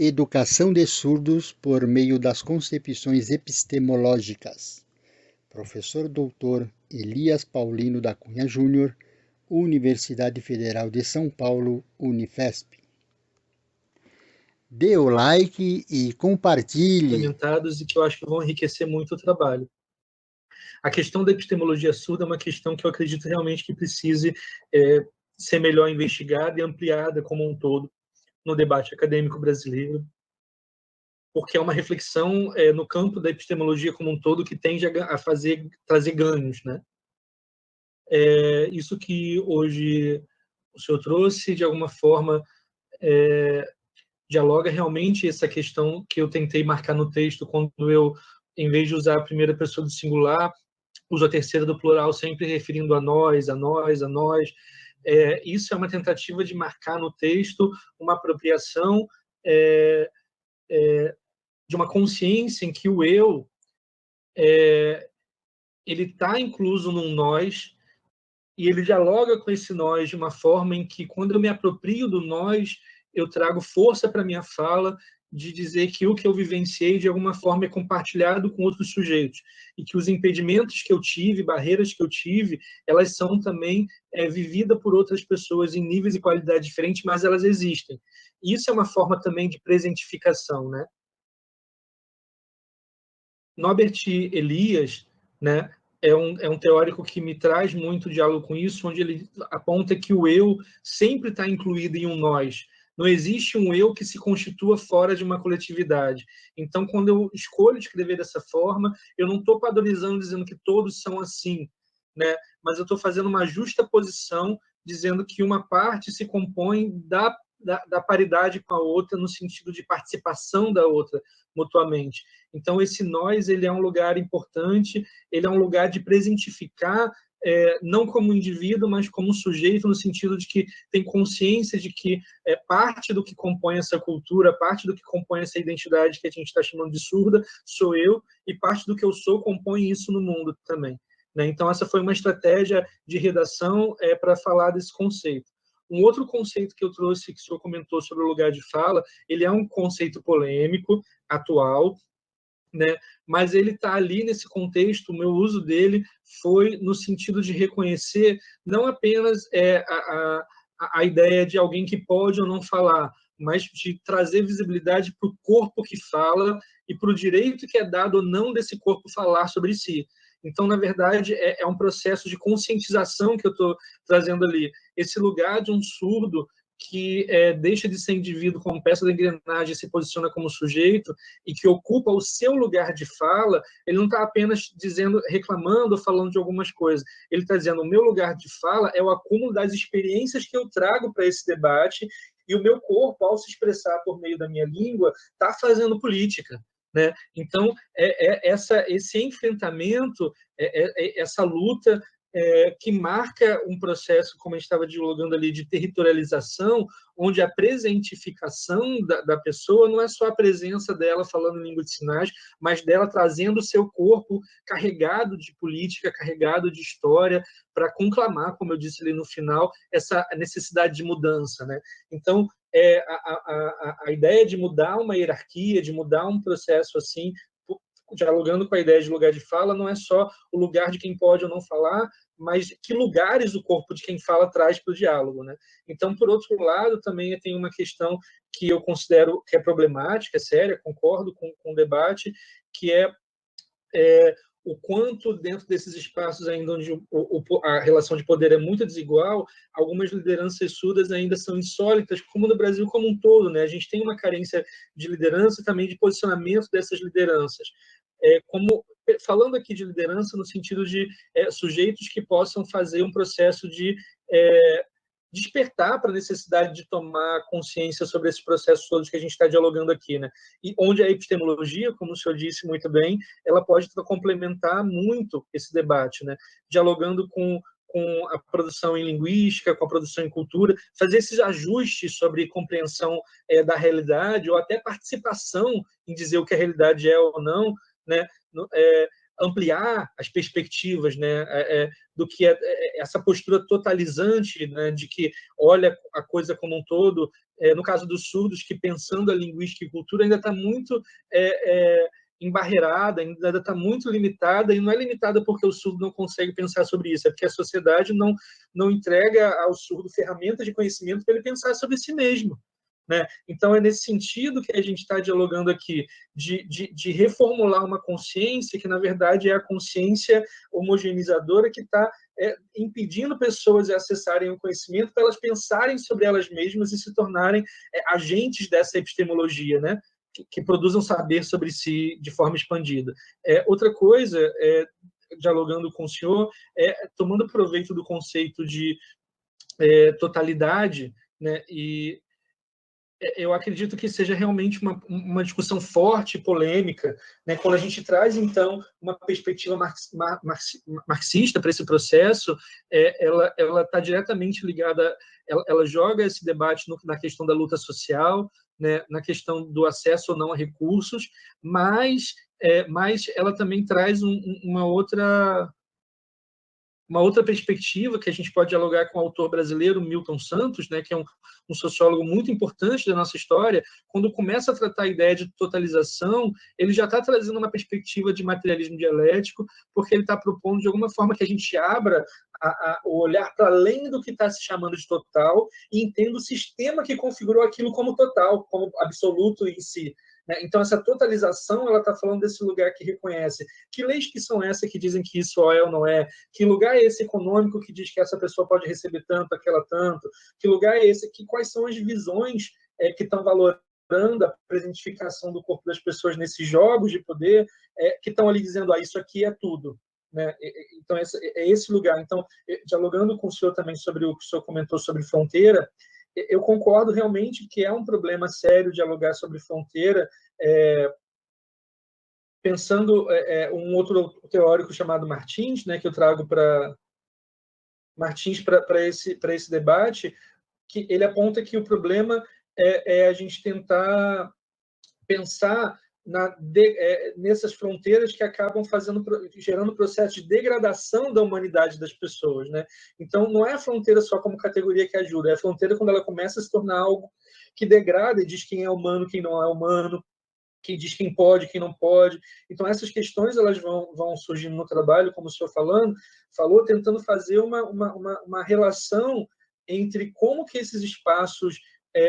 Educação de surdos por meio das concepções epistemológicas. Professor Dr. Elias Paulino da Cunha Júnior, Universidade Federal de São Paulo, Unifesp. Dê o like e compartilhe. Implementados e que eu acho que vão enriquecer muito o trabalho. A questão da epistemologia surda é uma questão que eu acredito realmente que precise ser melhor investigada e ampliada como um todo no debate acadêmico brasileiro, porque é uma reflexão no campo da epistemologia como um todo que tende a trazer ganhos, né? Isso que hoje o senhor trouxe, de alguma forma, dialoga realmente essa questão que eu tentei marcar no texto, quando eu, em vez de usar a primeira pessoa do singular, uso a terceira do plural, sempre referindo a nós, a nós, a nós. Isso é uma tentativa de marcar no texto uma apropriação de uma consciência em que o eu ele está incluso num nós, e ele dialoga com esse nós de uma forma em que, quando eu me aproprio do nós, eu trago força para a minha fala de dizer que o que eu vivenciei, de alguma forma, é compartilhado com outros sujeitos, e que os impedimentos que eu tive, barreiras que eu tive, elas são também vividas por outras pessoas em níveis e qualidade diferentes, mas elas existem. Isso é uma forma também de presentificação, né? Norbert Elias, né, é um teórico que me traz muito diálogo com isso, onde ele aponta que o eu sempre está incluído em um nós. Não existe um eu que se constitua fora de uma coletividade. Então, quando eu escolho escrever dessa forma, eu não estou padronizando dizendo que todos são assim, né? Mas eu estou fazendo uma justa posição, dizendo que uma parte se compõe da paridade com a outra, no sentido de participação da outra mutuamente. Então, esse nós, ele é um lugar importante, ele é um lugar de presentificar, não como indivíduo, mas como sujeito, no sentido de que tem consciência de que parte do que compõe essa cultura, parte do que compõe essa identidade que a gente está chamando de surda, sou eu, e parte do que eu sou compõe isso no mundo também, né? Então, essa foi uma estratégia de redação para falar desse conceito. Um outro conceito que eu trouxe, que o senhor comentou sobre o lugar de fala, ele é um conceito polêmico, atual, né? Mas ele está ali nesse contexto. O meu uso dele foi no sentido de reconhecer não apenas a ideia de alguém que pode ou não falar, mas de trazer visibilidade para o corpo que fala e para o direito que é dado ou não desse corpo falar sobre si. Então, na verdade, é um processo de conscientização que eu estou trazendo ali. Esse lugar de um surdo que deixa de ser indivíduo como peça da engrenagem e se posiciona como sujeito e que ocupa o seu lugar de fala, ele não está apenas dizendo, reclamando ou falando de algumas coisas. Ele está dizendo, o meu lugar de fala é o acúmulo das experiências que eu trago para esse debate, e o meu corpo, ao se expressar por meio da minha língua, está fazendo política, né? Então, esse enfrentamento, essa luta que marca um processo, como a gente estava dialogando ali, de territorialização, onde a presentificação da pessoa não é só a presença dela falando em língua de sinais, mas dela trazendo o seu corpo carregado de política, carregado de história, para conclamar, como eu disse ali no final, essa necessidade de mudança, né? Então, a ideia de mudar uma hierarquia, de mudar um processo assim, dialogando com a ideia de lugar de fala, não é só o lugar de quem pode ou não falar, mas que lugares o corpo de quem fala traz para o diálogo, né? Então, por outro lado, também tem uma questão que eu considero que é problemática, é séria, concordo com o debate, que é o quanto dentro desses espaços ainda onde a relação de poder é muito desigual, algumas lideranças surdas ainda são insólitas, como no Brasil como um todo, né? A gente tem uma carência de liderança e também de posicionamento dessas lideranças. Falando aqui de liderança no sentido de sujeitos que possam fazer um processo de despertar para a necessidade de tomar consciência sobre esses processos todos que a gente está dialogando aqui, né? E onde a epistemologia, como o senhor disse muito bem, ela pode complementar muito esse debate, né? Dialogando com a produção em linguística, com a produção em cultura, fazer esses ajustes sobre compreensão da realidade, ou até participação em dizer o que a realidade é ou não, né? ampliar as perspectivas, né, do que essa postura totalizante, né, de que olha a coisa como um todo. No caso dos surdos, que pensando a linguística e cultura ainda está muito embarreirada, ainda está muito limitada, e não é limitada porque o surdo não consegue pensar sobre isso, é porque a sociedade não entrega ao surdo ferramentas de conhecimento para ele pensar sobre si mesmo. Né? Então, é nesse sentido que a gente está dialogando aqui, de reformular uma consciência que, na verdade, é a consciência homogeneizadora que está impedindo pessoas de acessarem o conhecimento para elas pensarem sobre elas mesmas e se tornarem agentes dessa epistemologia, né? Que produzam saber sobre si de forma expandida. Outra coisa, dialogando com o senhor, tomando proveito do conceito de totalidade, né? E eu acredito que seja realmente uma discussão forte e polêmica, né? Quando a gente traz, então, uma perspectiva marxista para esse processo, ela está diretamente ligada, ela joga esse debate na questão da luta social, né? Na questão do acesso ou não a recursos, mas ela também traz uma outra perspectiva que a gente pode dialogar com o autor brasileiro Milton Santos, né, que é um sociólogo muito importante da nossa história. Quando começa a tratar a ideia de totalização, ele já está trazendo uma perspectiva de materialismo dialético, porque ele está propondo, de alguma forma, que a gente abra o olhar para além do que está se chamando de total e entenda o sistema que configurou aquilo como total, como absoluto em si. Então, essa totalização, ela está falando desse lugar que reconhece que leis que são essas que dizem que isso é ou não é, que lugar é esse econômico que diz que essa pessoa pode receber tanto, aquela tanto, que lugar é esse, quais são as visões que estão valorando a presentificação do corpo das pessoas nesses jogos de poder, que estão ali dizendo, isso aqui é tudo. Né? Então, é esse lugar. Então, dialogando com o senhor também sobre o que o senhor comentou sobre fronteira, eu concordo realmente que é um problema sério dialogar sobre fronteira, pensando um outro teórico chamado Martins, né, que eu trago para Martins para esse debate, que ele aponta que o problema é a gente tentar pensar nessas fronteiras que acabam gerando processo de degradação da humanidade das pessoas, né? Então, não é a fronteira só como categoria que ajuda, é a fronteira quando ela começa a se tornar algo que degrada e diz quem é humano, quem não é humano, quem diz quem pode, quem não pode. Então, essas questões elas vão surgindo no trabalho, como o senhor falou, tentando fazer uma relação entre como que esses espaços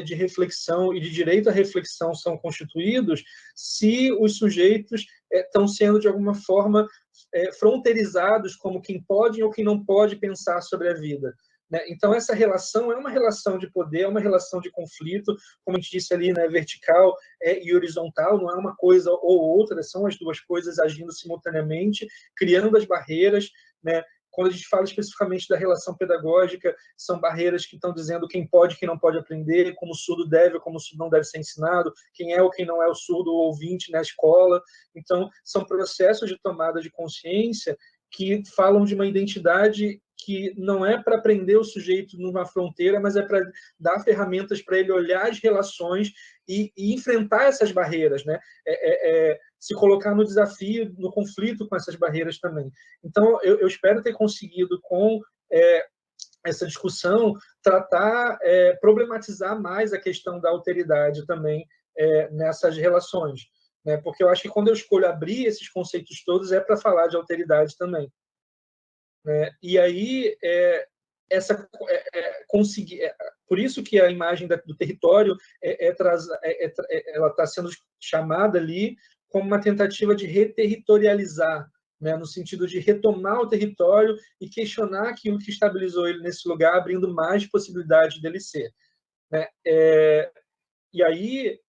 de reflexão e de direito à reflexão são constituídos, se os sujeitos estão sendo, de alguma forma, fronteirizados como quem pode ou quem não pode pensar sobre a vida. Né? Então, essa relação é uma relação de poder, é uma relação de conflito, como a gente disse ali, né, vertical e horizontal, não é uma coisa ou outra, são as duas coisas agindo simultaneamente, criando as barreiras, né? Quando a gente fala especificamente da relação pedagógica, são barreiras que estão dizendo quem pode e quem não pode aprender, como o surdo deve ou como o surdo não deve ser ensinado, quem é ou quem não é o surdo ou ouvinte na escola. Então, são processos de tomada de consciência que falam de uma identidade que não é para prender o sujeito numa fronteira, mas é para dar ferramentas para ele olhar as relações e enfrentar essas barreiras, né? Se colocar no desafio, no conflito com essas barreiras também. Então, eu espero ter conseguido, com essa discussão, tratar, problematizar mais a questão da alteridade também nessas relações. Né? Porque eu acho que quando eu escolho abrir esses conceitos todos, é para falar de alteridade também. Né? E aí, por isso que a imagem do território ela está sendo chamada ali como uma tentativa de reterritorializar, né? No sentido de retomar o território e questionar aquilo que estabilizou ele nesse lugar, abrindo mais possibilidade dele ser. Né? E aí,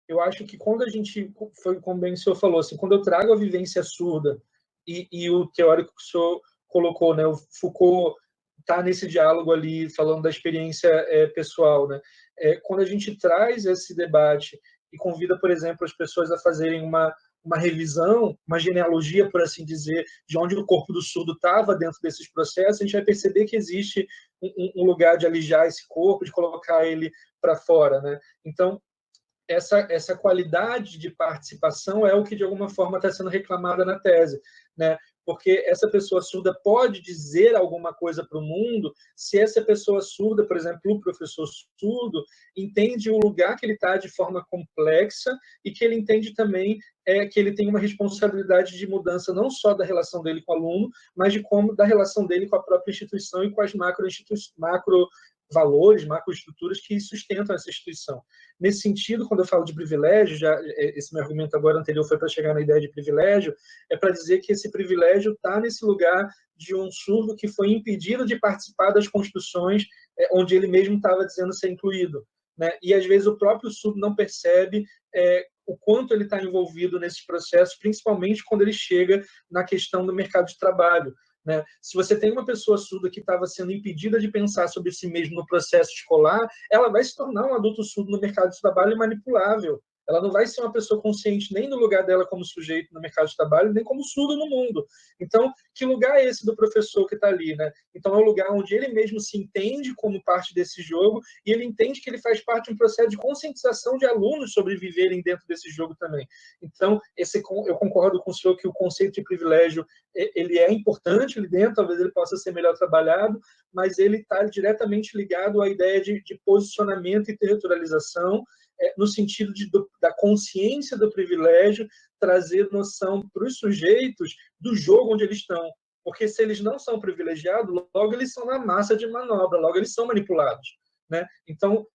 eu acho que quando a gente, foi como bem o senhor falou, assim, quando eu trago a vivência surda e o teórico que o senhor colocou, né, o Foucault está nesse diálogo ali, falando da experiência pessoal, né? Quando a gente traz esse debate e convida, por exemplo, as pessoas a fazerem uma revisão, uma genealogia, por assim dizer, de onde o corpo do surdo estava dentro desses processos, a gente vai perceber que existe um lugar de alijar esse corpo, de colocar ele para fora, né? Então, essa qualidade de participação é o que, de alguma forma, está sendo reclamada na tese, né? Porque essa pessoa surda pode dizer alguma coisa para o mundo se essa pessoa surda, por exemplo, o professor surdo, entende o lugar que ele está de forma complexa e que ele entende também que ele tem uma responsabilidade de mudança não só da relação dele com o aluno, mas de como da relação dele com a própria instituição e com as macro valores, macroestruturas que sustentam essa instituição. Nesse sentido, quando eu falo de privilégio, já esse meu argumento agora anterior foi para chegar na ideia de privilégio, é para dizer que esse privilégio está nesse lugar de um surdo que foi impedido de participar das construções onde ele mesmo estava dizendo ser incluído, né? E às vezes o próprio surdo não percebe o quanto ele está envolvido nesses processos, principalmente quando ele chega na questão do mercado de trabalho. Né? Se você tem uma pessoa surda que estava sendo impedida de pensar sobre si mesmo no processo escolar, ela vai se tornar um adulto surdo no mercado de trabalho manipulável. Ela não vai ser uma pessoa consciente nem no lugar dela como sujeito no mercado de trabalho, nem como surdo no mundo. Então, que lugar é esse do professor que está ali? Né? Então, é um lugar onde ele mesmo se entende como parte desse jogo e ele entende que ele faz parte de um processo de conscientização de alunos sobre viverem dentro desse jogo também. Então, eu concordo com o senhor que o conceito de privilégio ele é importante ali dentro, talvez ele possa ser melhor trabalhado, mas ele está diretamente ligado à ideia de posicionamento e territorialização, no sentido da consciência do privilégio, trazer noção para os sujeitos do jogo onde eles estão. Porque se eles não são privilegiados, logo eles são na massa de manobra, logo eles são manipulados. Né? Então,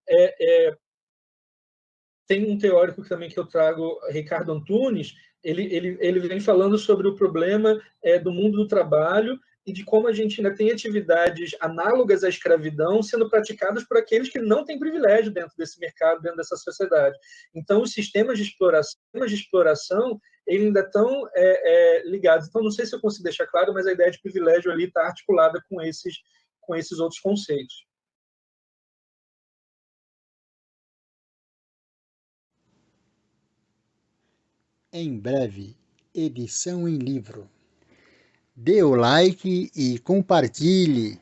tem um teórico também que eu trago, Ricardo Antunes, ele vem falando sobre o problema do mundo do trabalho e de como a gente ainda tem atividades análogas à escravidão sendo praticadas por aqueles que não têm privilégio dentro desse mercado, dentro dessa sociedade. Então, os sistemas de exploração eles ainda estão ligados. Então, não sei se eu consigo deixar claro, mas a ideia de privilégio ali está articulada com esses outros conceitos. Em breve, edição em livro. Dê o like e compartilhe.